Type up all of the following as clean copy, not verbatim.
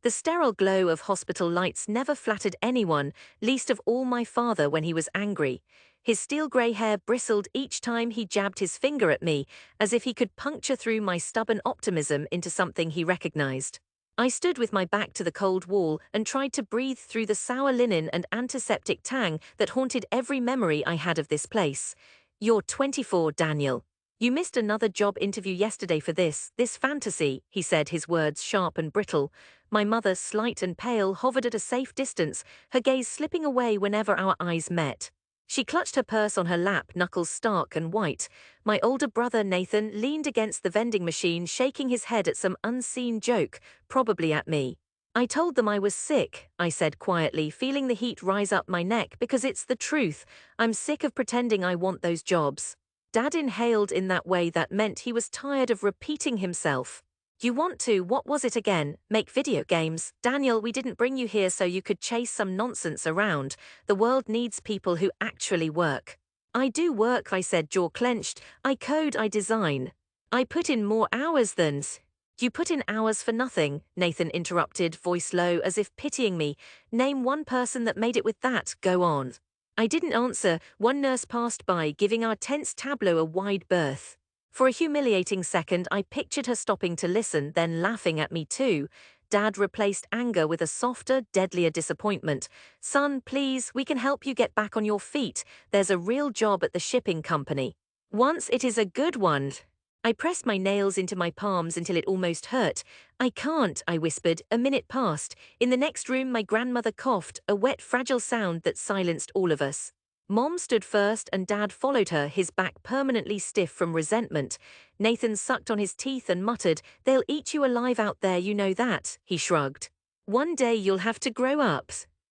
The sterile glow of hospital lights never flattered anyone, least of all my father when he was angry. His steel-grey hair bristled each time he jabbed his finger at me, as if he could puncture through my stubborn optimism into something he recognized. I stood with my back to the cold wall and tried to breathe through the sour linen and antiseptic tang that haunted every memory I had of this place. "You're 24, Daniel. You missed another job interview yesterday for this fantasy," he said, his words sharp and brittle. My mother, slight and pale, hovered at a safe distance, her gaze slipping away whenever our eyes met. She clutched her purse on her lap, knuckles stark and white. My older brother, Nathan, leaned against the vending machine, shaking his head at some unseen joke, probably at me. "I told them I was sick," I said quietly, feeling the heat rise up my neck, "because it's the truth. I'm sick of pretending I want those jobs." Dad inhaled in that way that meant he was tired of repeating himself. "You want to, what was it again? Make video games? Daniel, we didn't bring you here so you could chase some nonsense around. The world needs people who actually work." "I do work," I said, jaw clenched. "I code, I design. I put in more hours than—" "You put in hours for nothing," Nathan interrupted, voice low as if pitying me. "Name one person that made it with that, go on." I didn't answer. One nurse passed by, giving our tense tableau a wide berth. For a humiliating second, I pictured her stopping to listen, then laughing at me too. Dad replaced anger with a softer, deadlier disappointment. "Son, please, we can help you get back on your feet. There's a real job at the shipping company. Once it is a good one." I pressed my nails into my palms until it almost hurt. "I can't," I whispered. A minute passed. In the next room, my grandmother coughed, a wet, fragile sound that silenced all of us. Mom stood first and Dad followed her, his back permanently stiff from resentment. Nathan sucked on his teeth and muttered, "They'll eat you alive out there, you know that," he shrugged. "One day you'll have to grow up."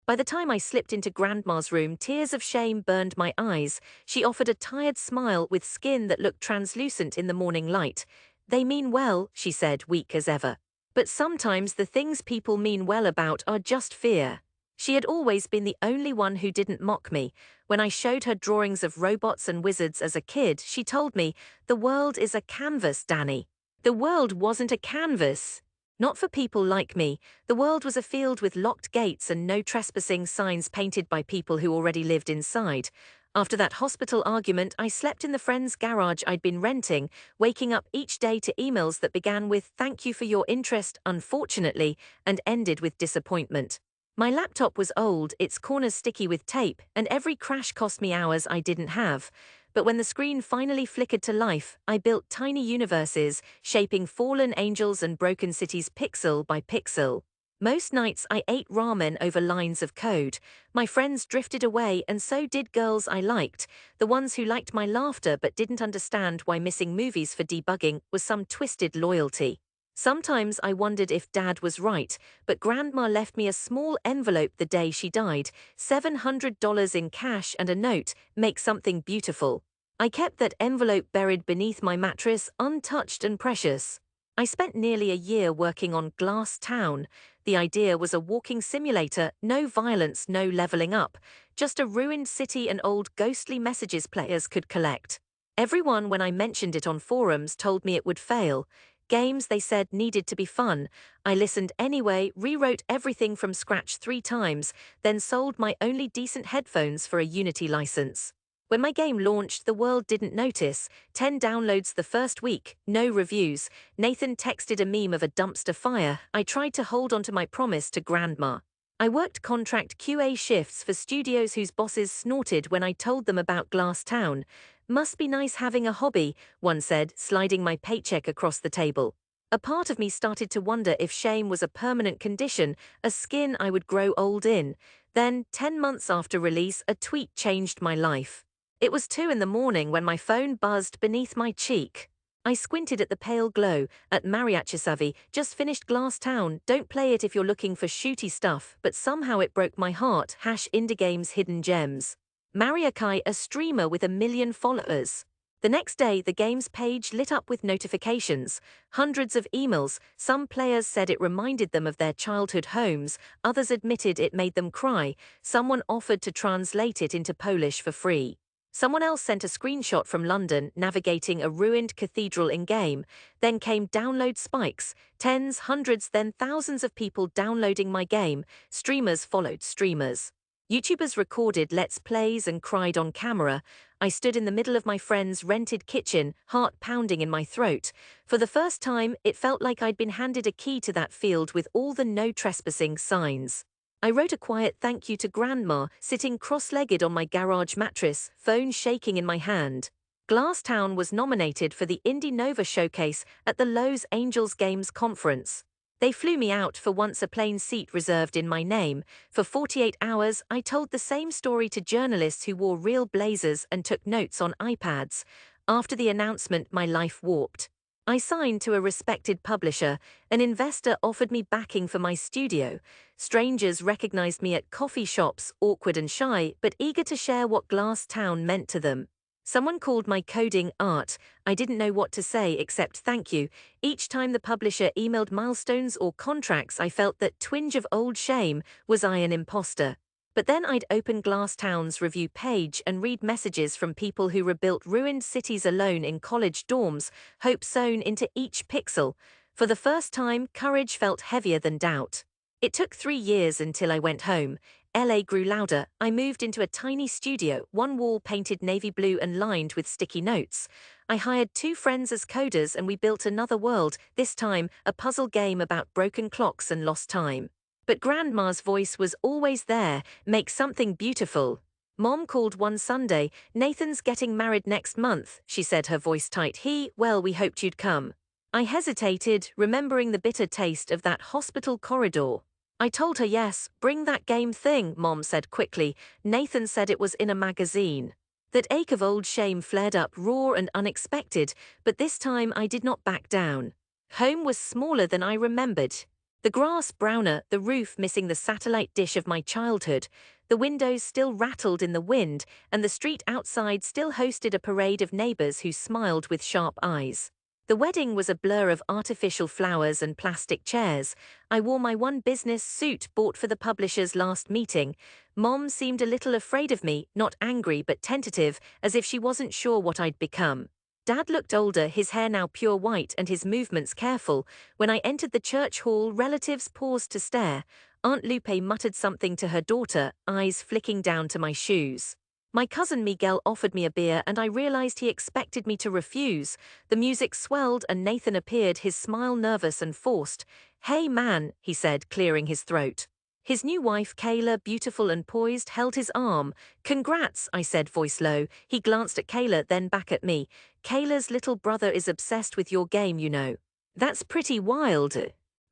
By the time I slipped into Grandma's room, tears of shame burned my eyes. She offered a tired smile with skin that looked translucent in the morning light. "They mean well," she said, weak as ever. "But sometimes the things people mean well about are just fear." She had always been the only one who didn't mock me. When I showed her drawings of robots and wizards as a kid, she told me, "The world is a canvas, Danny." The world wasn't a canvas. Not for people like me. The world was a field with locked gates and no trespassing signs painted by people who already lived inside. After that hospital argument, I slept in the friend's garage I'd been renting, waking up each day to emails that began with "Thank you for your interest, unfortunately," and ended with disappointment. My laptop was old, its corners sticky with tape, and every crash cost me hours I didn't have. But when the screen finally flickered to life, I built tiny universes, shaping fallen angels and broken cities pixel by pixel. Most nights I ate ramen over lines of code. My friends drifted away, and so did girls I liked, the ones who liked my laughter but didn't understand why missing movies for debugging was some twisted loyalty. Sometimes I wondered if Dad was right, but Grandma left me a small envelope the day she died, $700 in cash and a note, "Make something beautiful." I kept that envelope buried beneath my mattress, untouched and precious. I spent nearly a year working on Glass Town. The idea was a walking simulator, no violence, no leveling up, just a ruined city and old ghostly messages players could collect. Everyone, when I mentioned it on forums, told me it would fail. Games, they said, needed to be fun. I listened anyway, rewrote everything from scratch 3 times, then sold my only decent headphones for a Unity license. When my game launched, the world didn't notice. 10 downloads the first week, no reviews. Nathan texted a meme of a dumpster fire. I tried to hold on to my promise to Grandma. I worked contract QA shifts for studios whose bosses snorted when I told them about Glass Town. "Must be nice having a hobby," one said, sliding my paycheck across the table. A part of me started to wonder if shame was a permanent condition, a skin I would grow old in. Then, 10 months after release, a tweet changed my life. It was 2 in the morning when my phone buzzed beneath my cheek. I squinted at the pale glow, at Mariachi, "Just finished Glass Town, don't play it if you're looking for shooty stuff," but somehow it broke my heart, #IndieGames hidden gems. Mariachi, a streamer with 1 million followers. The next day, the game's page lit up with notifications, hundreds of emails. Some players said it reminded them of their childhood homes, others admitted it made them cry, someone offered to translate it into Polish for free. Someone else sent a screenshot from London navigating a ruined cathedral in-game. Then came download spikes, tens, hundreds, then thousands of people downloading my game. Streamers followed streamers. YouTubers recorded Let's Plays and cried on camera. I stood in the middle of my friend's rented kitchen, heart pounding in my throat. For the first time, it felt like I'd been handed a key to that field with all the no trespassing signs. I wrote a quiet thank you to Grandma, sitting cross-legged on my garage mattress, phone shaking in my hand. Glasstown was nominated for the Indie Nova Showcase at the Los Angeles Games Conference. They flew me out for once a plane seat reserved in my name. For 48 hours, I told the same story to journalists who wore real blazers and took notes on iPads. After the announcement, my life warped. I signed to a respected publisher. An investor offered me backing for my studio. Strangers recognized me at coffee shops, awkward and shy, but eager to share what Glasstown meant to them. Someone called my coding art. I didn't know what to say except thank you. Each time the publisher emailed milestones or contracts, I felt that twinge of old shame. Was I an imposter? But then I'd open Glasstown's review page and read messages from people who rebuilt ruined cities alone in college dorms, hope sewn into each pixel. For the first time, courage felt heavier than doubt. It took 3 years until I went home. LA grew louder. I moved into a tiny studio, one wall painted navy blue and lined with sticky notes. I hired 2 friends as coders and we built another world, this time a puzzle game about broken clocks and lost time. But Grandma's voice was always there, make something beautiful. Mom called one Sunday, Nathan's getting married next month, she said, her voice tight. Well, we hoped you'd come. I hesitated, remembering the bitter taste of that hospital corridor. I told her yes, bring that game thing, Mom said quickly. Nathan said it was in a magazine. That ache of old shame flared up, raw and unexpected, but this time I did not back down. Home was smaller than I remembered. The grass browner, the roof missing the satellite dish of my childhood. The windows still rattled in the wind, and the street outside still hosted a parade of neighbors who smiled with sharp eyes. The wedding was a blur of artificial flowers and plastic chairs. I wore my one business suit bought for the publisher's last meeting. Mom seemed a little afraid of me, not angry but tentative, as if she wasn't sure what I'd become. Dad looked older, his hair now pure white and his movements careful. When I entered the church hall, relatives paused to stare. Aunt Lupe muttered something to her daughter, eyes flicking down to my shoes. My cousin Miguel offered me a beer and I realized he expected me to refuse. The music swelled and Nathan appeared, his smile nervous and forced. "Hey man," he said, clearing his throat. His new wife, Kayla, beautiful and poised, held his arm. "Congrats," I said, voice low. He glanced at Kayla, then back at me. "Kayla's little brother is obsessed with your game, you know." "That's pretty wild."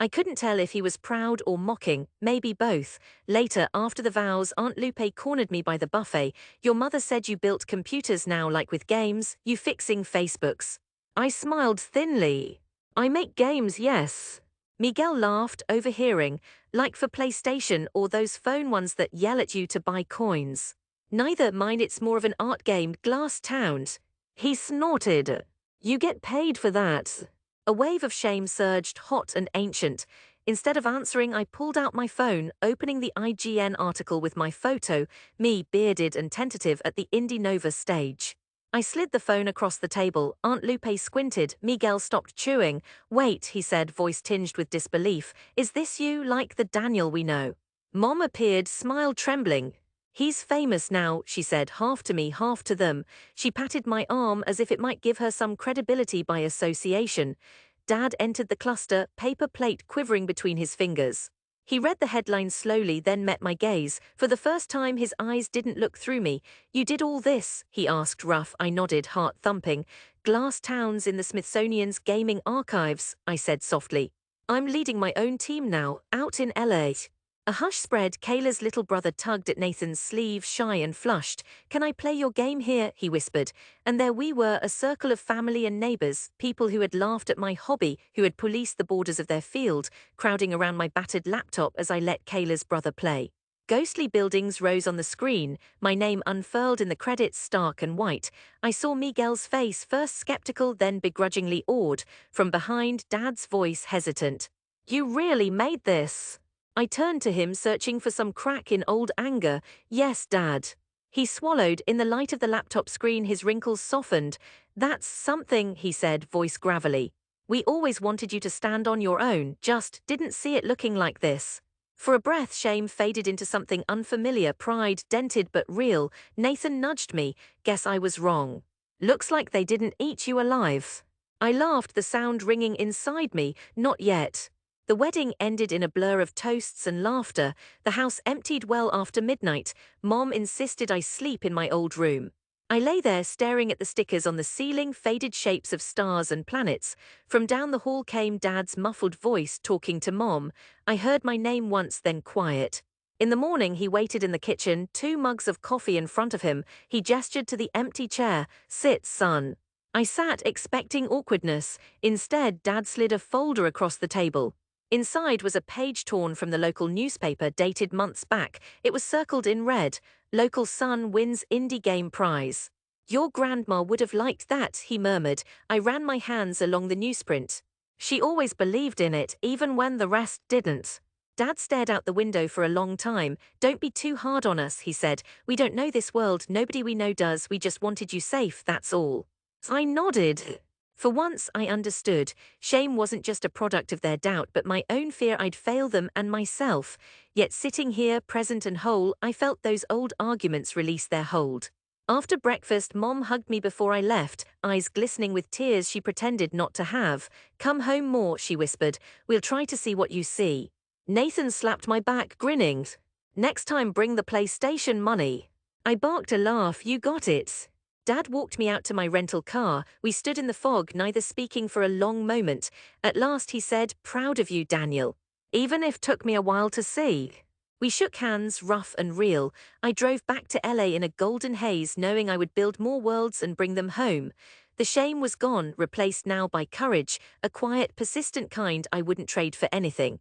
I couldn't tell if he was proud or mocking, maybe both. Later, after the vows, Aunt Lupe cornered me by the buffet. "Your mother said you built computers now, like with games, you fixing Facebooks." I smiled thinly. "I make games, yes." Miguel laughed, overhearing. "Like for PlayStation or those phone ones that yell at you to buy coins?" "Neither, mine, it's more of an art game, Glasstown." He snorted. "You get paid for that." A wave of shame surged, hot and ancient. Instead of answering, I pulled out my phone, opening the IGN article with my photo, me bearded and tentative at the Indie Nova stage. I slid the phone across the table. Aunt Lupe squinted. Miguel stopped chewing. "Wait," he said, voice tinged with disbelief. "Is this you, like the Daniel we know?" Mom appeared, smile trembling. "He's famous now," she said, half to me, half to them. She patted my arm as if it might give her some credibility by association. Dad entered the cluster, paper plate quivering between his fingers. He read the headline slowly, then met my gaze. For the first time, his eyes didn't look through me. "You did all this?" he asked, rough. I nodded, heart thumping. "Glasstown's in the Smithsonian's gaming archives," I said softly. "I'm leading my own team now, out in LA." A hush spread. Kayla's little brother tugged at Nathan's sleeve, shy and flushed. "Can I play your game here?" he whispered. And there we were, a circle of family and neighbors, people who had laughed at my hobby, who had policed the borders of their field, crowding around my battered laptop as I let Kayla's brother play. Ghostly buildings rose on the screen, my name unfurled in the credits, stark and white. I saw Miguel's face, first skeptical, then begrudgingly awed. From behind, Dad's voice hesitant. "You really made this?" I turned to him, searching for some crack in old anger. "Yes, Dad." He swallowed. In the light of the laptop screen, his wrinkles softened. That's something, he said, voice gravelly. We always wanted you to stand on your own, just didn't see it looking like this. For a breath, shame faded into something unfamiliar, pride, dented but real. Nathan nudged me. Guess I was wrong. Looks like they didn't eat you alive. I laughed, the sound ringing inside me. Not yet. The wedding ended in a blur of toasts and laughter. The house emptied well after midnight. Mom insisted I sleep in my old room. I lay there staring at the stickers on the ceiling, faded shapes of stars and planets. From down the hall came Dad's muffled voice talking to Mom. I heard my name once, then quiet. In the morning, he waited in the kitchen, 2 mugs of coffee in front of him. He gestured to the empty chair. Sit, son. I sat, expecting awkwardness. Instead, Dad slid a folder across the table. Inside was a page torn from the local newspaper dated months back. It was circled in red. Local son wins indie game prize. Your grandma would have liked that, he murmured. I ran my hands along the newsprint. She always believed in it, even when the rest didn't. Dad stared out the window for a long time. Don't be too hard on us, he said. We don't know this world, nobody we know does, we just wanted you safe, that's all. I nodded. For once, I understood. Shame wasn't just a product of their doubt, but my own fear I'd fail them and myself. Yet sitting here, present and whole, I felt those old arguments release their hold. After breakfast, Mom hugged me before I left, eyes glistening with tears she pretended not to have. Come home more, she whispered. We'll try to see what you see. Nathan slapped my back, grinning. Next time bring the PlayStation money. I barked a laugh. You got it. Dad walked me out to my rental car. We stood in the fog, neither speaking for a long moment. At last he said, proud of you, Daniel. Even if took me a while to see. We shook hands, rough and real. I drove back to LA in a golden haze, knowing I would build more worlds and bring them home. The shame was gone, replaced now by courage, a quiet, persistent kind I wouldn't trade for anything.